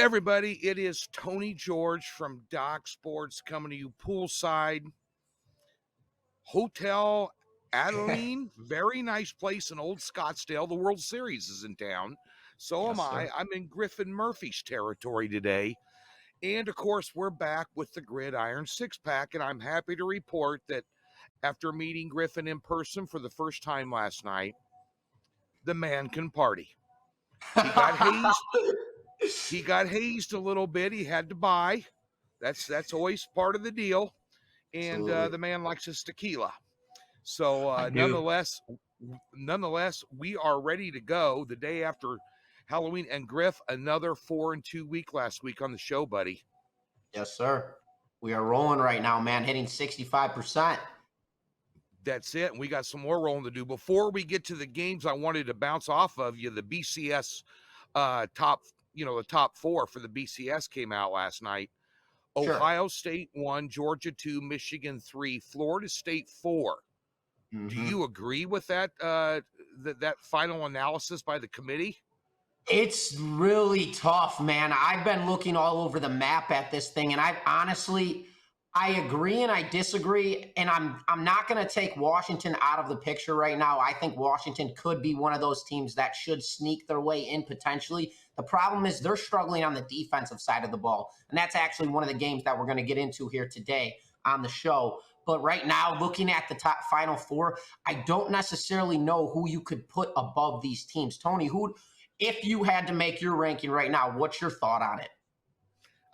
Hey everybody, it is Tony George from Doc Sports coming to you poolside. Hotel Adeline, very nice place in Old Scottsdale. The World Series is in town. So Yes, am I. sir. I'm in Griffin Murphy's territory today. And of course, we're back with the Gridiron six-pack, and I'm happy to report that after meeting Griffin in person for the first time last night, the man can party. He got hazed. He got hazed a little bit. He had to buy. That's always part of the deal. And Absolutely. the man likes his tequila. So I do. nonetheless, we are ready to go the day after Halloween. And Griff, another 4-2 week last week on the show, buddy. Yes, sir. We are rolling right now, man, hitting 65%. That's it. And we got some more rolling to do. Before we get to the games, I wanted to bounce off of you. The BCS the top four for the BCS came out last night. Sure. Ohio State 1, Georgia 2, Michigan 3, Florida State 4. Mm-hmm. Do you agree with that that final analysis by the committee? It's really tough, man. I've been looking all over the map at this thing, and I agree and I disagree. And I'm not going to take Washington out of the picture right now. I think Washington could be one of those teams that should sneak their way in potentially. The problem is they're struggling on the defensive side of the ball, and that's actually one of the games that we're going to get into here today on the show. But right now, looking at the top final four, I don't necessarily know who you could put above these teams. Tony, if you had to make your ranking right now, what's your thought on it?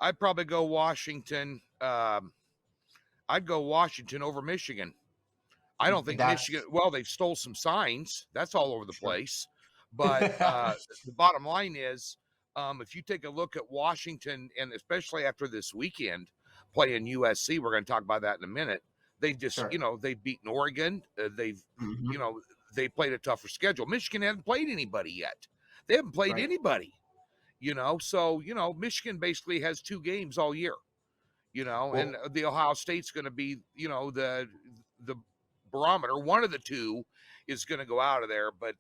I'd probably go Washington. I'd go Washington over Michigan. I don't think Michigan, well, they've stole some signs. That's all over the place. But the bottom line is, if you take a look at Washington, and especially after this weekend playing USC, we're going to talk about that in a minute. They just, they've beaten Oregon. They've, they played a tougher schedule. Michigan hasn't played anybody yet. They haven't played anybody, So, Michigan basically has 2 games all year, and the Ohio State's going to be, the barometer. One of the two is going to go out of there, but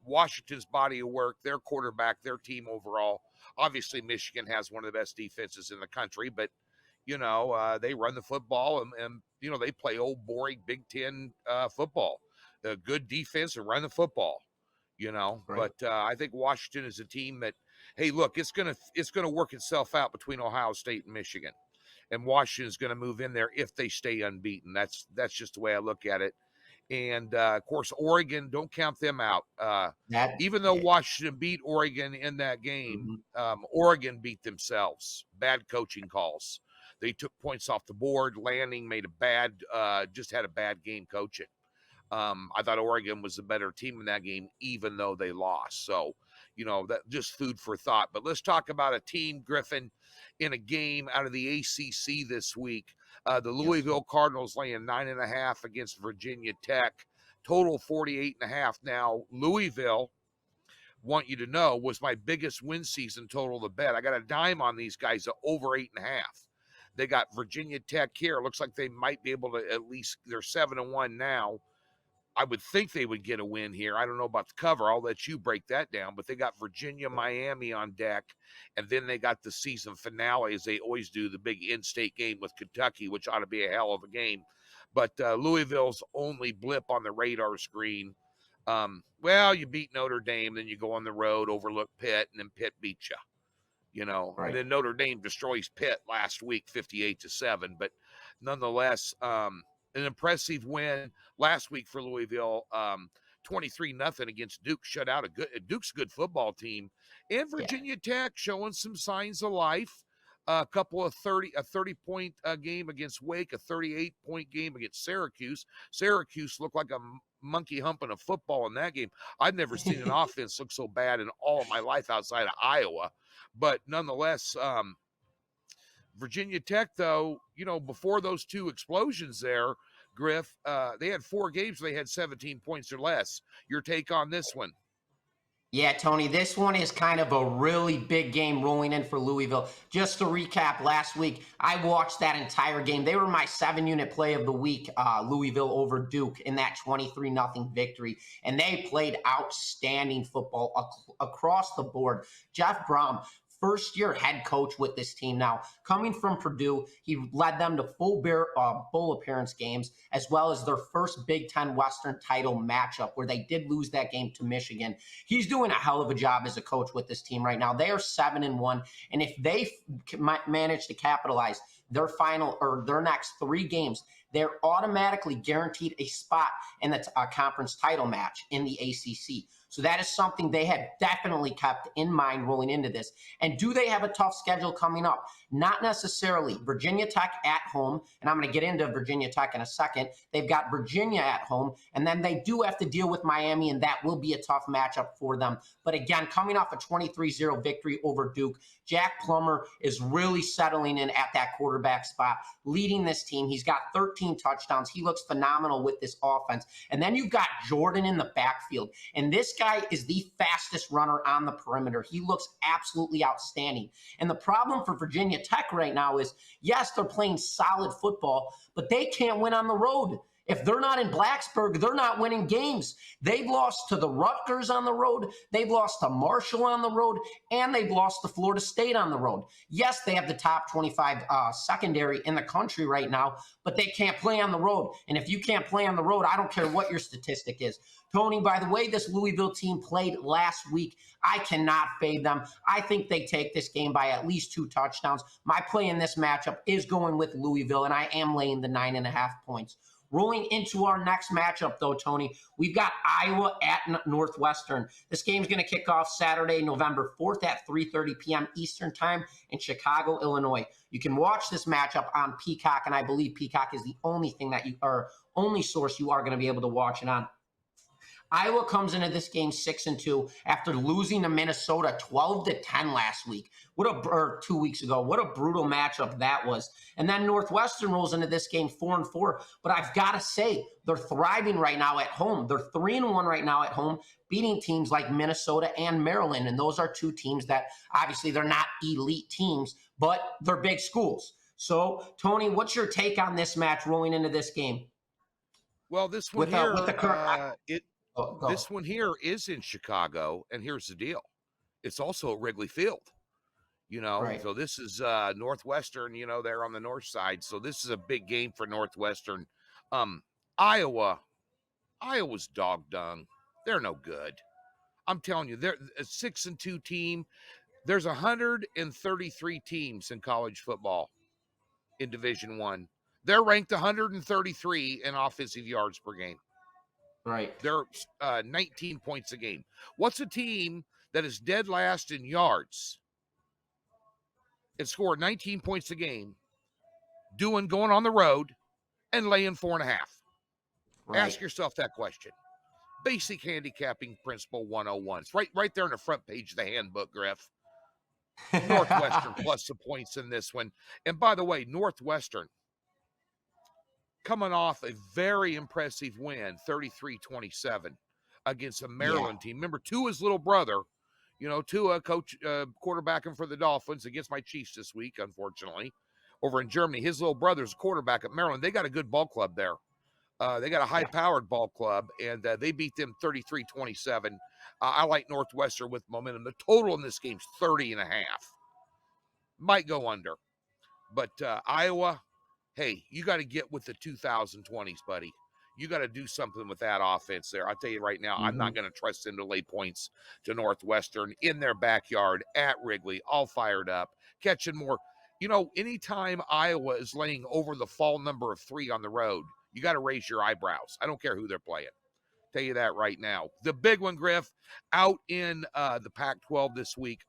Washington's body of work, their quarterback, their team overall, obviously Michigan has one of the best defenses in the country, but, they run the football and they play old boring Big Ten football, good defense and run the football. But I think Washington is a team that, hey, look, it's gonna work itself out between Ohio State and Michigan, and Washington is going to move in there if they stay unbeaten. That's just the way I look at it. And of course, Oregon, don't count them out. Even though Washington beat Oregon in that game, Oregon beat themselves. Bad coaching calls. They took points off the board. Lanning made just had a bad game coaching. I thought Oregon was the better team in that game, even though they lost. So, that just food for thought. But let's talk about a team, Griffin, in a game out of the ACC this week. The Louisville Cardinals laying 9.5 against Virginia Tech. Total 48.5. Now, Louisville, want you to know, was my biggest win season total to bet. I got a dime on these guys at over 8.5. They got Virginia Tech here. Looks like they might be able to at least, they're 7-1 now. I would think they would get a win here. I don't know about the cover. I'll let you break that down. But they got Virginia, Miami on deck. And then they got the season finale, as they always do, the big in-state game with Kentucky, which ought to be a hell of a game. But Louisville's only blip on the radar screen. You beat Notre Dame, then you go on the road, overlook Pitt, and then Pitt beat you. And then Notre Dame destroys Pitt last week, 58-7. But nonetheless, an impressive win last week for Louisville, 23-0 against Duke. Shut out Duke's a good football team, and Virginia Tech showing some signs of life. A 30-point game against Wake, a 38-point game against Syracuse. Syracuse looked like a monkey humping a football in that game. I've never seen an offense look so bad in all of my life outside of Iowa, but nonetheless. Virginia Tech, though, before those 2 explosions there, Griff, they had 4 games. They had 17 points or less. Your take on this one? Yeah, Tony, this one is kind of a really big game rolling in for Louisville. Just to recap, last week, I watched that entire game. They were my 7-unit play of the week, Louisville over Duke, in that 23-0 victory. And they played outstanding football across the board. Jeff Brom, first-year head coach with this team now. Coming from Purdue, he led them to full bowl appearance games, as well as their first Big Ten Western title matchup, where they did lose that game to Michigan. He's doing a hell of a job as a coach with this team right now. They are 7-1, and if they manage to capitalize their final or their next 3 games, they're automatically guaranteed a spot in the conference title match in the ACC. So that is something they had definitely kept in mind rolling into this. And do they have a tough schedule coming up? Not necessarily. Virginia Tech at home, and I'm going to get into Virginia Tech in a second. They've got Virginia at home, and then they do have to deal with Miami, and that will be a tough matchup for them. But again, coming off a 23-0 victory over Duke, Jack Plummer is really settling in at that quarterback spot, leading this team. He's got 13 touchdowns. He looks phenomenal with this offense. And then you've got Jordan in the backfield, and this guy is the fastest runner on the perimeter. He looks absolutely outstanding. And the problem for Virginia Tech right now is, yes, they're playing solid football, but they can't win on the road. If they're not in Blacksburg, they're not winning games. They've lost to the Rutgers on the road. They've lost to Marshall on the road, and they've lost to Florida State on the road. Yes, they have the top 25 secondary in the country right now, but they can't play on the road. And if you can't play on the road, I don't care what your statistic is. Tony, by the way this Louisville team played last week, I cannot fade them. I think they take this game by at least 2 touchdowns. My play in this matchup is going with Louisville, and I am laying the 9.5 points. Rolling into our next matchup, though, Tony, we've got Iowa at Northwestern. This game's going to kick off Saturday, November 4th at 3:30 p.m. Eastern Time in Chicago, Illinois. You can watch this matchup on Peacock, and I believe Peacock is the only thing that only source you are going to be able to watch it on. Iowa comes into this game 6-2 after losing to Minnesota 12-10 last week. Or 2 weeks ago. What a brutal matchup that was. And then Northwestern rolls into this game 4-4. But I've got to say, they're thriving right now at home. They're 3-1 right now at home, beating teams like Minnesota and Maryland. And those are 2 teams that obviously they're not elite teams, but they're big schools. So, Tony, what's your take on this match rolling into this game? Well, this one this one here is in Chicago, and here's the deal. It's also at Wrigley Field, right. So this is Northwestern, they're on the north side. So this is a big game for Northwestern. Iowa's dog dung. They're no good. I'm telling you, they're a 6-2 team. There's 133 teams in college football in Division I. They're ranked 133 in offensive yards per game. Right. They're 19 points a game. What's a team that is dead last in yards and scored 19 points a game going on the road and laying 4.5? Right. Ask yourself that question. Basic handicapping principle 101. It's right there on the front page of the handbook, Griff. Northwestern plus the points in this one. And by the way, Northwestern coming off a very impressive win, 33-27 against a Maryland team. Remember, Tua's little brother, Tua, coach, quarterbacking for the Dolphins against my Chiefs this week, unfortunately, over in Germany. His little brother's a quarterback at Maryland. They got a good ball club there. They got a high-powered ball club, and they beat them 33-27. I like Northwestern with momentum. The total in this game's 30.5. Might go under. But Iowa, hey, you got to get with the 2020s, buddy. You got to do something with that offense there. I'll tell you right now, I'm not going to trust them to lay points to Northwestern in their backyard at Wrigley, all fired up, catching more. Anytime Iowa is laying over the fall number of 3 on the road, you got to raise your eyebrows. I don't care who they're playing. Tell you that right now. The big one, Griff, out in the Pac-12 this week.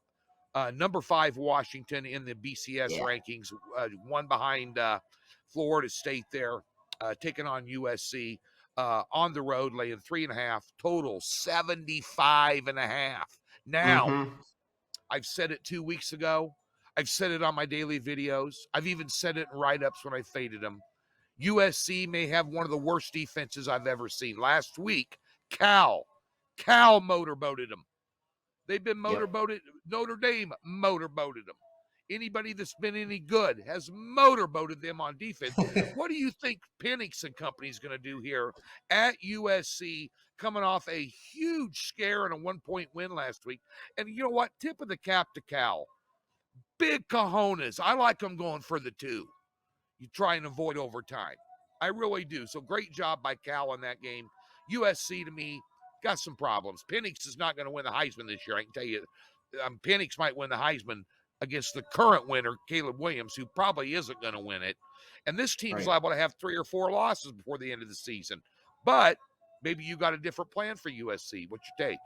Number 5 Washington in the BCS rankings, one behind Florida State there, taking on USC on the road, laying 3.5, total 75.5. Now, I've said it 2 weeks ago. I've said it on my daily videos. I've even said it in write-ups when I faded them. USC may have one of the worst defenses I've ever seen. Last week, Cal motorboated them. They've been motorboated. Notre Dame motorboated them. Anybody that's been any good has motorboated them on defense. What do you think Penix and company is going to do here at USC, coming off a huge scare and a 1-point win last week? And you know what? Tip of the cap to Cal. big cojones. I like them going for the 2. You try and avoid overtime. I really do. So great job by Cal in that game. USC, to me, got some problems. Penix is not going to win the Heisman this year. I can tell you. Penix might win the Heisman against the current winner, Caleb Williams, who probably isn't going to win it. And this team's liable to have 3 or 4 losses before the end of the season. But maybe you got a different plan for USC. What's your take?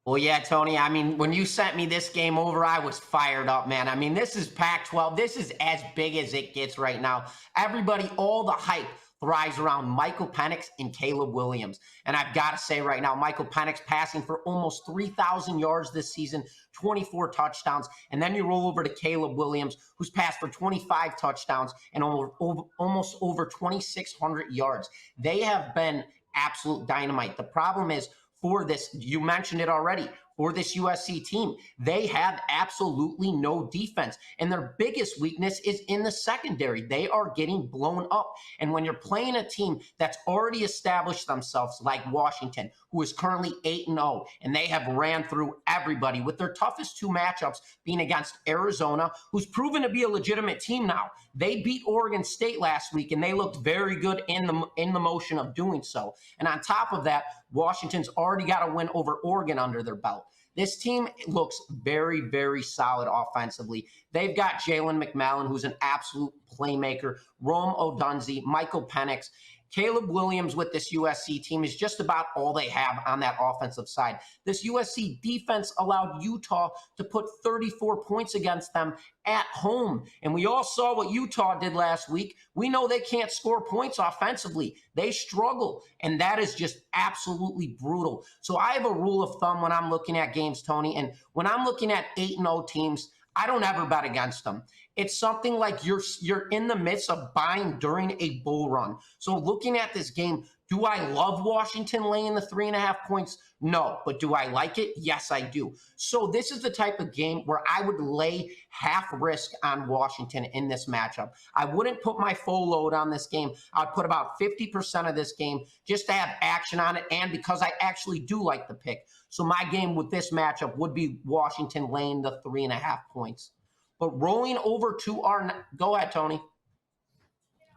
Well, yeah, Tony, I mean, when you sent me this game over, I was fired up, man. I mean, this is Pac-12. This is as big as it gets right now. Everybody, all the hype thrives around Michael Penix and Caleb Williams. And I've got to say right now, Michael Penix passing for almost 3,000 yards this season, 24 touchdowns. And then you roll over to Caleb Williams, who's passed for 25 touchdowns and almost over 2,600 yards. They have been absolute dynamite. The problem is, for this, you mentioned it already, for this USC team, they have absolutely no defense. And their biggest weakness is in the secondary. They are getting blown up. And when you're playing a team that's already established themselves, like Washington, who is currently 8-0, and they have ran through everybody, with their toughest 2 matchups being against Arizona, who's proven to be a legitimate team now. They beat Oregon State last week, and they looked very good in the motion of doing so. And on top of that, Washington's already got a win over Oregon under their belt. This team looks very, very solid offensively. They've got Jalen McMillan, who's an absolute playmaker, Rome Odunze, Michael Penix. Caleb Williams with this USC team is just about all they have on that offensive side. This USC defense allowed Utah to put 34 points against them at home. And we all saw what Utah did last week. We know they can't score points offensively. They struggle. And that is just absolutely brutal. So I have a rule of thumb when I'm looking at games, Tony. And when I'm looking at 8-0 teams, I don't ever bet against them. It's something like you're in the midst of buying during a bull run. So looking at this game, do I love Washington laying the 3.5 points? No. But do I like it? Yes, I do. So this is the type of game where I would lay half risk on Washington in this matchup. I wouldn't put my full load on this game. I'd put about 50% of this game just to have action on it, and because I actually do like the pick. So my game with this matchup would be Washington laying the 3.5 points. But rolling over to our – go ahead, Tony.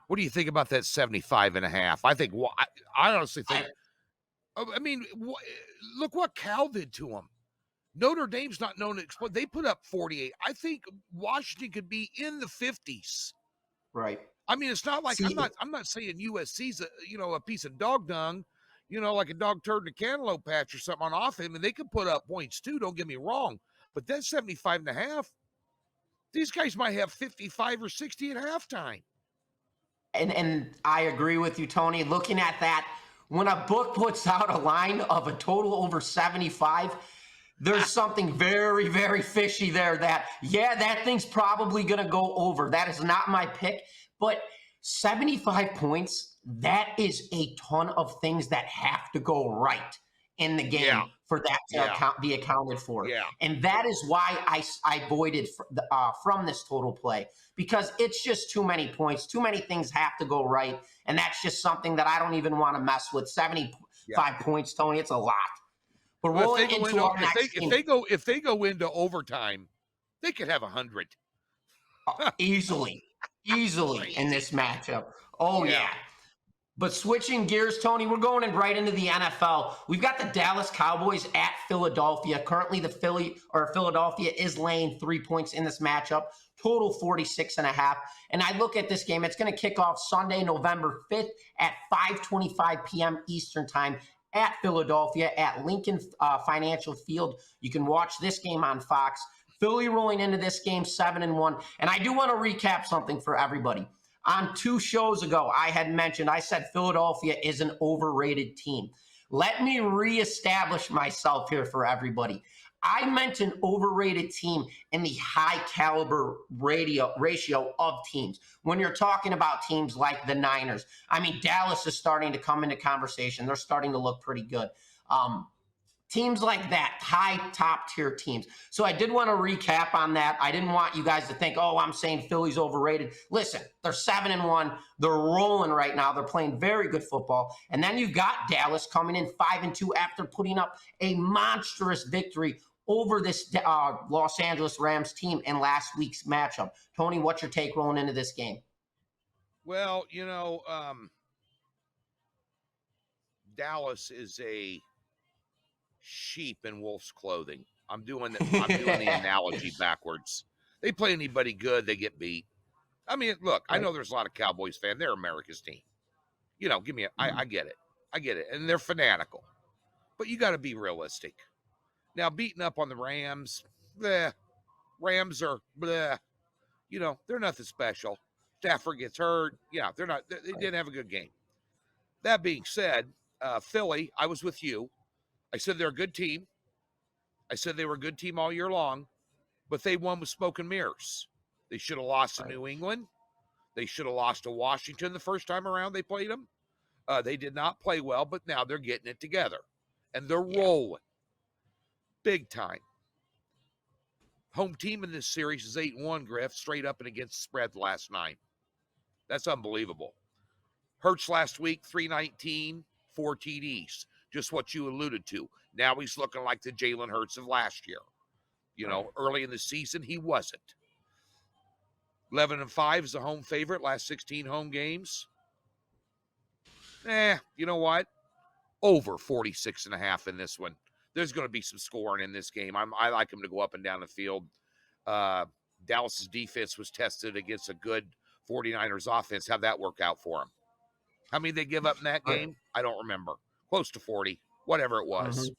What do you think about that 75.5? I think – I honestly think – I mean, look what Cal did to them. Notre Dame's not known to explode. They put up 48. I think Washington could be in the 50s. Right. I mean, it's not like I'm not saying USC's a piece of dog dung, like a dog turd in a cantaloupe patch or something on offense. I mean, they could put up points too, don't get me wrong. But that 75.5, these guys might have 55 or 60 at halftime. And I agree with you, Tony. Looking at that, when a book puts out a line of a total over 75, there's something very, very fishy there that thing's probably going to go over. That is not my pick. But 75 points, that is a ton of things that have to go right in the game for that to be accounted for. Yeah. And that is why I voided from this total play, because it's just too many points. Too many things have to go right. And that's just something that I don't even want to mess with. 75 points, Tony, it's a lot. But rolling into our next game, if they go into overtime, they could have 100. Easily in this matchup. Oh, yeah. But switching gears, Tony, we're going right into the NFL. We've got the Dallas Cowboys at Philadelphia. Currently, Philadelphia is laying 3 points in this matchup. Total 46.5. And I look at this game, it's going to kick off Sunday, November 5th at 5:25 p.m. Eastern Time at Philadelphia at Lincoln Financial Field. You can watch this game on Fox. Philly rolling into this game 7-1. And I do want to recap something for everybody. On 2 shows ago, I said Philadelphia is an overrated team. Let me reestablish myself here for everybody. I meant an overrated team in the high caliber ratio of teams. When you're talking about teams like the Niners, I mean, Dallas is starting to come into conversation. They're starting to look pretty good. Teams like that, high top tier teams. So I did want to recap on that. I didn't want you guys to think, oh, I'm saying Philly's overrated. Listen, they're 7-1. They're rolling right now. They're playing very good football. And then you've got Dallas coming in 5-2 after putting up a monstrous victory over this Los Angeles Rams team in last week's matchup. Tony, what's your take rolling into this game? Well, Dallas is a sheep in wolf's clothing. I'm doing the analogy backwards. They play anybody good, they get beat. I mean, look, I know there's a lot of Cowboys fans. They're America's team. I get it. I get it. And they're fanatical. But you got to be realistic. Now, beating up on the Rams, bleh. Rams are bleh. They're nothing special. Stafford gets hurt. Yeah, they didn't have a good game. That being said, Philly, I was with you. I said they're a good team. I said they were a good team all year long, but they won with smoke and mirrors. They should have lost to New England. They should have lost to Washington the first time around they played them. They did not play well, but now they're getting it together. And they're rolling. Big time. Home team in this series is 8-1, Griff, straight up and against the spread the last 9. That's unbelievable. Hurts last week, 319, 4 TDs. Just what you alluded to. Now he's looking like the Jalen Hurts of last year. Early in the season, he wasn't. 11-5 is the home favorite, last 16 home games. You know what? Over 46.5 in this one. There's going to be some scoring in this game. I like him to go up and down the field. Dallas's defense was tested against a good 49ers offense. How'd that work out for them? How many they give up in that game? I don't remember. Close to 40, whatever it was. Mm-hmm.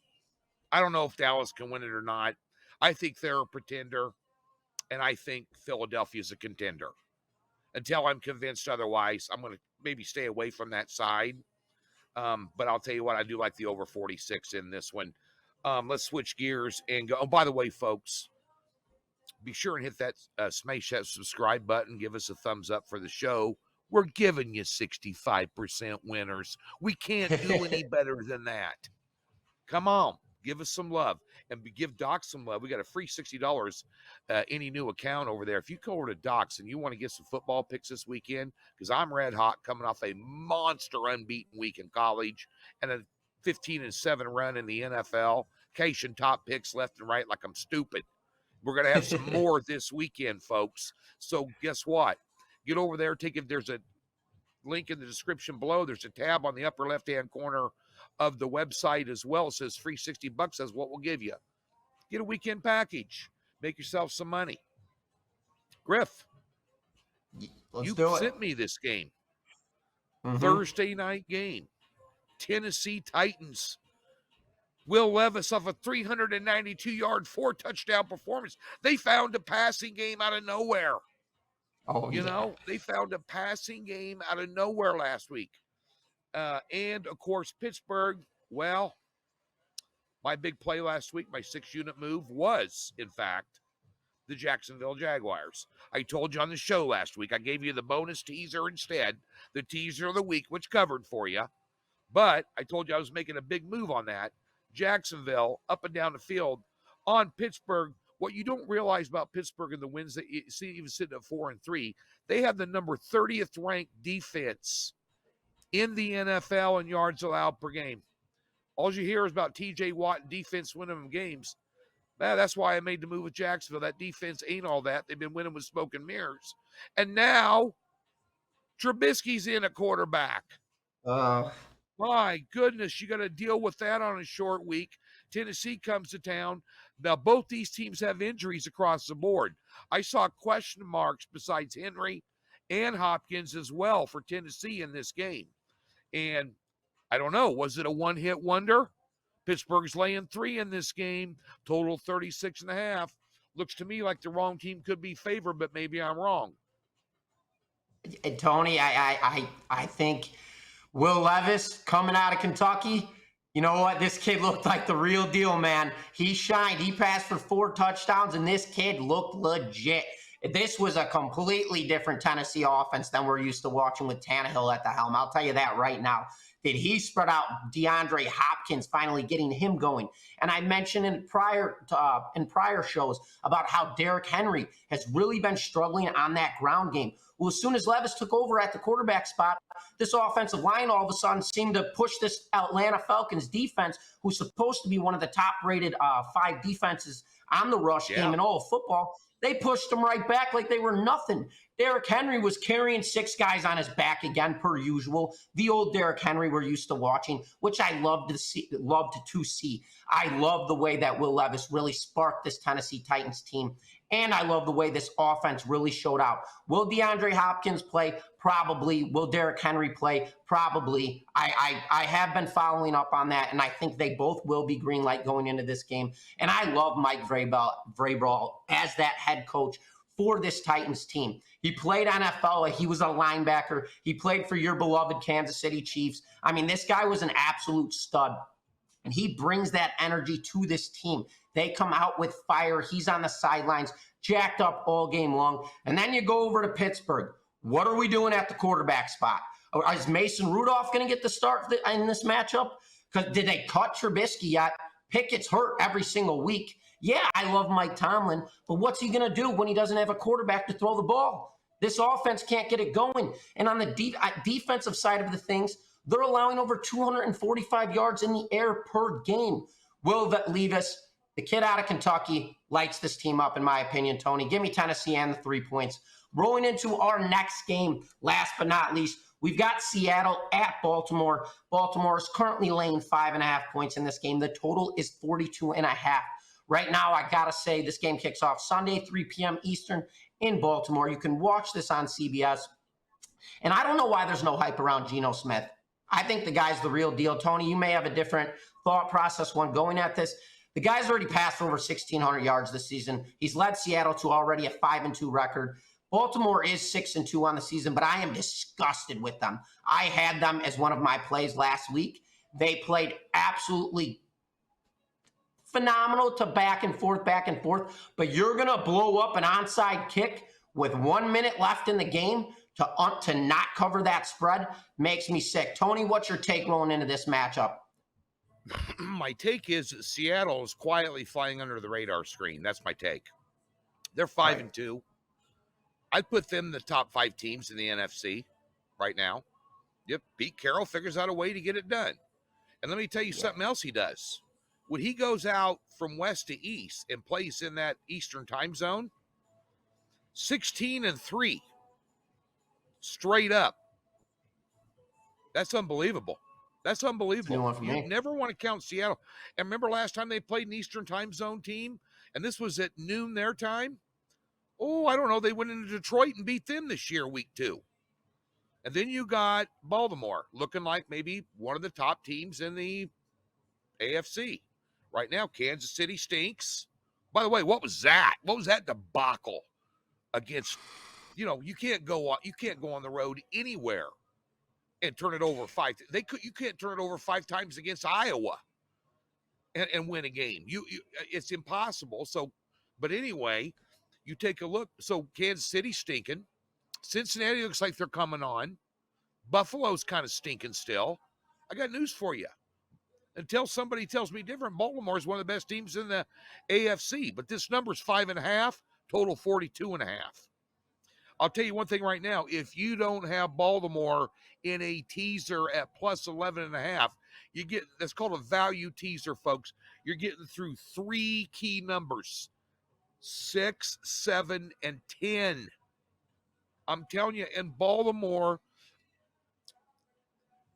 I don't know if Dallas can win it or not. I think they're a pretender, and I think Philadelphia's a contender. Until I'm convinced otherwise, I'm going to maybe stay away from that side. But I'll tell you what, I do like the over 46 in this one. Let's switch gears and go. Oh, by the way, folks, be sure and hit that smash that subscribe button. Give us a thumbs up for the show. We're giving you 65% winners. We can't do any better than that. Come on, give us some love and give Doc some love. We got a free $60 any new account over there. If you go over to Doc's and you want to get some football picks this weekend, because I'm red hot coming off a monster unbeaten week in college and a 15-7 run in the NFL, cashing top picks left and right like I'm stupid. We're going to have some more this weekend, folks. So guess what? Get over there. There's a link in the description below. There's a tab on the upper left-hand corner of the website as well. It says free $60. Says what we'll give you. Get a weekend package. Make yourself some money. Griff, you sent me this game. Mm-hmm. Thursday night game. Tennessee Titans. Will Levis off a 392-yard, 4-touchdown performance. They found a passing game out of nowhere. They found a passing game out of nowhere last week. And, of course, Pittsburgh, well, my big play last week, my 6-unit move was, in fact, the Jacksonville Jaguars. I told you on the show last week, I gave you the bonus teaser instead, the teaser of the week, which covered for you. But I told you I was making a big move on that. Jacksonville, up and down the field on Pittsburgh. What you don't realize about Pittsburgh and the wins that you see even sitting at 4-3, they have the number 30th ranked defense in the NFL in yards allowed per game. All you hear is about TJ Watt and defense winning them games. That's why I made the move with Jacksonville. That defense ain't all that. They've been winning with smoke and mirrors. And now Trubisky's in at quarterback. My goodness, you got to deal with that on a short week. Tennessee comes to town. Now, both these teams have injuries across the board. I saw question marks besides Henry and Hopkins as well for Tennessee in this game. And I don't know, was it a one-hit wonder? Pittsburgh's laying 3 in this game, total 36.5. Looks to me like the wrong team could be favored, but maybe I'm wrong. Tony, I think Will Levis coming out of Kentucky, you know what? This kid looked like the real deal, man. He shined. He passed for 4 touchdowns, and this kid looked legit. This was a completely different Tennessee offense than we're used to watching with Tannehill at the helm. I'll tell you that right now. Did he spread out DeAndre Hopkins, finally getting him going? And I mentioned in prior shows about how Derrick Henry has really been struggling on that ground game. Well, as soon as Levis took over at the quarterback spot, this offensive line all of a sudden seemed to push this Atlanta Falcons defense, who's supposed to be one of the top-rated 5 defenses on the rush game in all of football. They pushed them right back like they were nothing. Derrick Henry was carrying 6 guys on his back again, per usual. The old Derrick Henry we're used to watching, which I loved to see. I love the way that Will Levis really sparked this Tennessee Titans team. And I love the way this offense really showed out. Will DeAndre Hopkins play? Probably. Will Derrick Henry play? Probably. I have been following up on that, and I think they both will be green light going into this game. And I love Mike Vrabel as that head coach for this Titans team. He played NFL. He was a linebacker. He played for your beloved Kansas City Chiefs. I mean, this guy was an absolute stud. And he brings that energy to this team. They come out with fire. He's on the sidelines, jacked up all game long. And then you go over to Pittsburgh. What are we doing at the quarterback spot? Is Mason Rudolph going to get the start in this matchup? Because did they cut Trubisky yet? Pickett's hurt every single week. Yeah, I love Mike Tomlin, but what's he going to do when he doesn't have a quarterback to throw the ball? This offense can't get it going. And on the defensive side of the things, they're allowing over 245 yards in the air per game. Will Levis, the kid out of Kentucky, lights this team up, in my opinion, Tony. Give me Tennessee and the 3 points. Rolling into our next game, last but not least, we've got Seattle at Baltimore. Baltimore is currently laying 5.5 points in this game. The total is 42.5. Right now, I got to say, this game kicks off Sunday, 3 p.m. Eastern in Baltimore. You can watch this on CBS. And I don't know why there's no hype around Geno Smith. I think the guy's the real deal. Tony, you may have a different thought process when going at this. The guy's already passed for over 1,600 yards this season. He's led Seattle to already a 5-2 record. Baltimore is 6-2 on the season, but I am disgusted with them. I had them as one of my plays last week. They played absolutely phenomenal to back and forth, but you're going to blow up an onside kick with 1 minute left in the game to not cover that spread makes me sick. Tony, what's your take rolling into this matchup? My take is that Seattle is quietly flying under the radar screen. That's my take. They're 5-2. I'd put them in the top 5 teams in the NFC right now. Yep, Pete Carroll figures out a way to get it done. And let me tell you something else he does. When he goes out from west to east and plays in that Eastern time zone, 16-3. Straight up. That's unbelievable. That's unbelievable. You never want to count Seattle. And remember last time they played an Eastern time zone team, and this was at noon their time? Oh, I don't know. They went into Detroit and beat them this year, week 2. And then you got Baltimore looking like maybe one of the top teams in the AFC. Right now, Kansas City stinks. By the way, what was that? What was that debacle against? You can't go on the road anywhere and turn it over 5. You can't turn it over 5 times against Iowa and win a game. It's impossible. So, but anyway, you take a look. So Kansas City stinking. Cincinnati looks like they're coming on. Buffalo's kind of stinking still. I got news for you. Until somebody tells me different, Baltimore is one of the best teams in the AFC. But this number's 5.5, total 42.5. I'll tell you one thing right now. If you don't have Baltimore in a teaser at plus 11.5, you get, that's called a value teaser, folks. You're getting through 3 key numbers, 6, 7, and 10. I'm telling you, in Baltimore,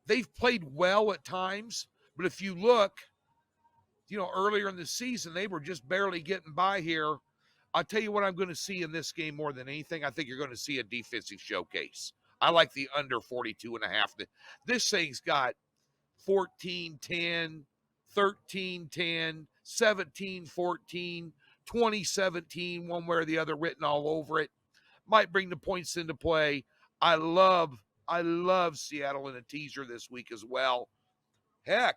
they've played well at times, but if you look, earlier in the season, they were just barely getting by here. I'll tell you what I'm going to see in this game more than anything. I think you're going to see a defensive showcase. I like the under 42.5. This thing's got 14-10, 13-10, 17-14, 20-17, one way or the other written all over it. Might bring the points into play. I love Seattle in a teaser this week as well. Heck,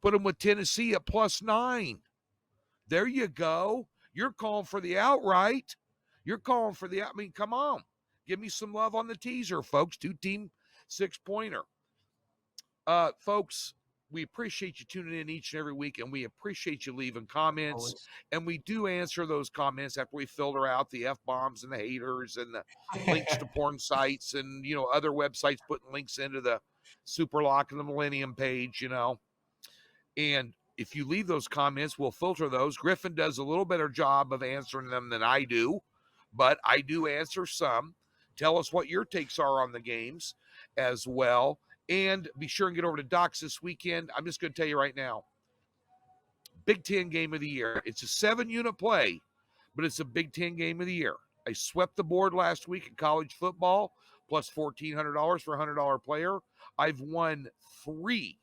put them with Tennessee at plus 9. There you go. You're calling for the outright. Come on. Give me some love on the teaser, folks. 2-team 6-pointer. Folks, we appreciate you tuning in each and every week, and we appreciate you leaving comments. Always. And we do answer those comments after we filter out the F-bombs and the haters and the links to porn sites and, other websites putting links into the Superlock and the Millennium page, And if you leave those comments, we'll filter those. Griffin does a little better job of answering them than I do, but I do answer some. Tell us what your takes are on the games as well. And be sure and get over to Docs this weekend. I'm just going to tell you right now, Big Ten game of the year. It's a 7-unit play, but it's a Big Ten game of the year. I swept the board last week in college football, plus $1,400 for a $100 player. I've won 3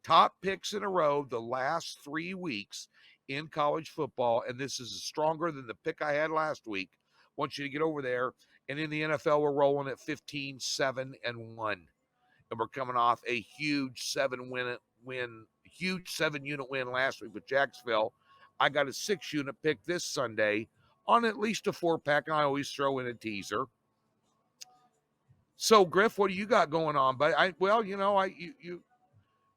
top picks in a row the last 3 weeks in college football, and this is stronger than the pick I had last week. I want you to get over there. And in the NFL, we're rolling at 15, 7, and 1. And we're coming off a huge 7-unit win last week with Jacksonville. I got a 6-unit pick this Sunday on at least a 4-pack, and I always throw in a teaser. So, Griff, what do you got going on? But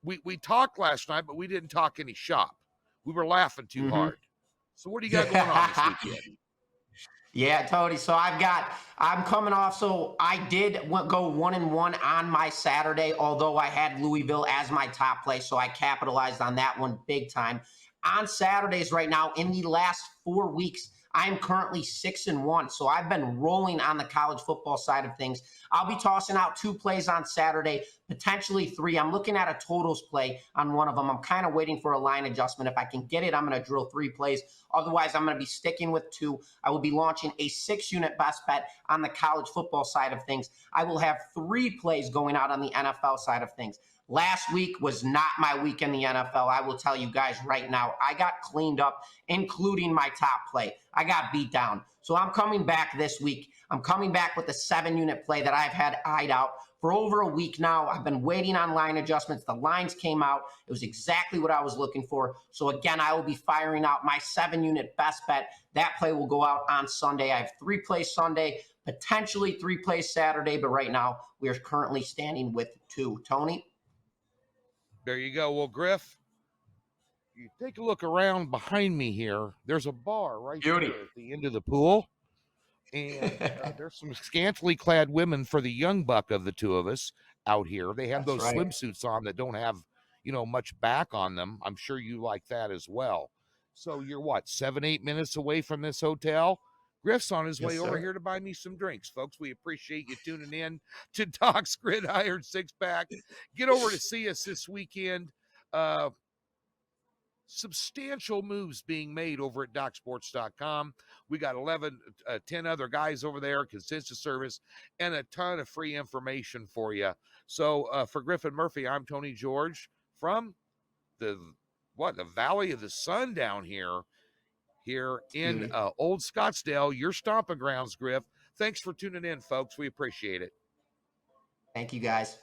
we talked last night, but we didn't talk any shop. We were laughing too hard. So, what do you got going on this weekend? Yeah, Tony. So I'm coming off. So I did go 1-1 on my Saturday, although I had Louisville as my top play. So I capitalized on that one big time. On Saturdays right now, in the last 4 weeks, I'm currently 6-1. So I've been rolling on the college football side of things. I'll be tossing out 2 plays on Saturday, potentially 3. I'm looking at a totals play on one of them. I'm kind of waiting for a line adjustment. If I can get it, I'm going to drill 3 plays. Otherwise, I'm going to be sticking with 2. I will be launching a 6-unit best bet on the college football side of things. I will have 3 plays going out on the NFL side of things. Last week was not my week in the NFL. I will tell you guys right now, I got cleaned up, including my top play. I got beat down. So I'm coming back this week. I'm coming back with a 7-unit play that I've had eyed out for over a week now. I've been waiting on line adjustments. The lines came out. It was exactly what I was looking for. So again, I will be firing out my 7-unit best bet. That play will go out on Sunday. I have 3 plays Sunday, potentially 3 plays Saturday, but right now we are currently standing with 2. Tony? There you go. Well, Griff, you take a look around behind me here. There's a bar right there at the end of the pool. And there's some scantily clad women for the young buck of the 2 of us out here. They have those swimsuits on that don't have, much back on them. I'm sure you like that as well. So you're 7-8 minutes away from this hotel? Griff's on his way over here to buy me some drinks, folks. We appreciate you tuning in to Doc's Gridiron 6-pack. Get over to see us this weekend. Substantial moves being made over at DocSports.com. We got 10 other guys over there, consensus service, and a ton of free information for you. So for Griffin Murphy, I'm Tony George from the Valley of the Sun down here in Old Scottsdale, your stomping grounds, Griff. Thanks for tuning in, folks. We appreciate it. Thank you, guys.